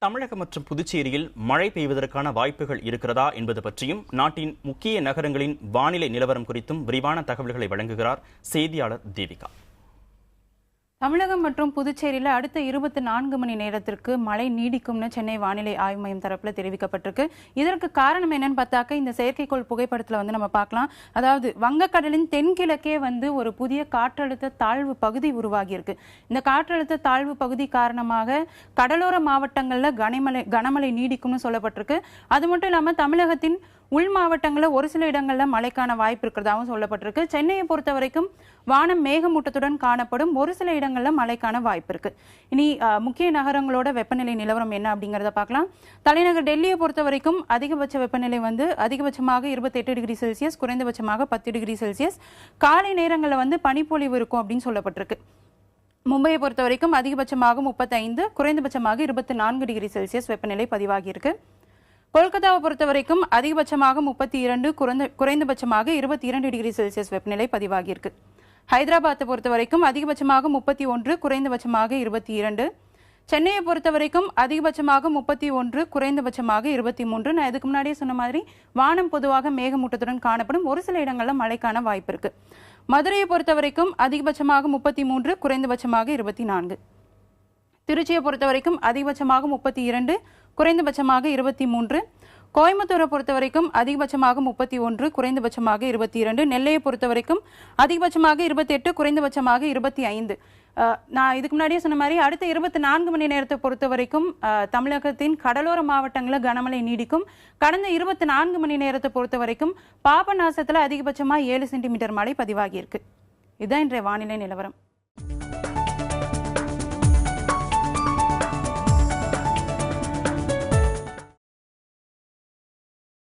தமிழகம் மற்றும் புதுச்சேரியில் மழை பெய்வதற்கான வாய்ப்புகள் இருக்கிறதா என்பது பற்றியும் நாட்டின் முக்கிய நகரங்களின் வானிலை நிலவரம் குறித்தும் விரிவான தகவல்களை வழங்குகிறார் செய்தியாளர் தேவிகா. தமிழகம் மற்றும் புதுச்சேரியில் அடுத்த 24 மணி நேரத்திற்கு மழை நீடிக்கும்னு சென்னை வானிலை ஆய்வு மையம் தரப்புல தெரிவிக்கப்பட்டிருக்கு. இதற்கு காரணம் என்னன்னு பார்த்தாக்க இந்த செயற்கைக்கோள் புகைப்படத்துல நம்ம பார்க்கலாம். அதாவது வங்கக்கடலின் தென்கிழக்கே ஒரு புதிய காற்றழுத்த தாழ்வு பகுதி உருவாகி இருக்கு. இந்த காற்றழுத்த தாழ்வு பகுதி காரணமாக கடலோர மாவட்டங்கள்ல கனமழை நீடிக்கும்னு சொல்லப்பட்டிருக்கு. அது மட்டும் இல்லாம தமிழகத்தின் உள் மாவட்டங்களில் ஒரு சில இடங்களில் மழைக்கான வாய்ப்பு இருக்கிறதாகவும் சொல்லப்பட்டிருக்கு. சென்னையை பொறுத்த வரைக்கும் வானம் மேகமூட்டத்துடன் காணப்படும், ஒரு சில இடங்களில் மழைக்கான வாய்ப்பு இருக்கு. இனி முக்கிய நகரங்களோட வெப்பநிலை நிலவரம் என்ன அப்படிங்கிறத பார்க்கலாம். தலைநகர் டெல்லியை பொறுத்த வரைக்கும் அதிகபட்ச வெப்பநிலை அதிகபட்சமாக 28 டிகிரி செல்சியஸ், குறைந்தபட்சமாக 10 டிகிரி செல்சியஸ். காலை நேரங்களில் பனிப்பொழிவு இருக்கும் அப்படின்னு சொல்லப்பட்டிருக்கு. மும்பையை பொறுத்த வரைக்கும் அதிகபட்சமாக 35, குறைந்தபட்சமாக 24 டிகிரி செல்சியஸ் வெப்பநிலை பதிவாகி இருக்கு. கொல்கத்தாவை பொறுத்த வரைக்கும் அதிகபட்சமாக 32, குறைந்தபட்சமாக 22 டிகிரி செல்சியஸ் வெப்பநிலை பதிவாகி இருக்கு. ஹைதராபாத்தை பொறுத்த வரைக்கும் அதிகபட்சமாக 31, குறைந்தபட்சமாக 22. சென்னையை பொறுத்த வரைக்கும் அதிகபட்சமாக 31, குறைந்தபட்சமாக 23. நான் இதுக்கு முன்னாடியே சொன்ன மாதிரி வானம் பொதுவாக மேகமூட்டத்துடன் காணப்படும், ஒரு சில இடங்களில் மழைக்கான வாய்ப்பு இருக்கு. மதுரையை பொறுத்த வரைக்கும் அதிகபட்சமாக 33, குறைந்தபட்சமாக 24. திருச்சியை பொறுத்த வரைக்கும் அதிகபட்சமாக 32, குறைந்தபட்சமாக 23. கோயம்புத்தூரை பொறுத்த வரைக்கும் அதிகபட்சமாக 31, குறைந்தபட்சமாக 22. நெல்லையை பொறுத்த வரைக்கும் அதிகபட்சமாக 28, குறைந்தபட்சமாக 25. நான் இதுக்கு முன்னாடியே சொன்ன மாதிரி அடுத்த 24 மணி நேரத்தை பொறுத்த வரைக்கும் தமிழகத்தின் கடலோர மாவட்டங்களில் கனமழை நீடிக்கும். கடந்த 24 மணி நேரத்தை பொறுத்த வரைக்கும் பாபநாசத்தில் அதிகபட்சமாக 7 சென்டிமீட்டர் மழை பதிவாகி இருக்கு. இதுதான் இன்றைய வானிலை நிலவரம்.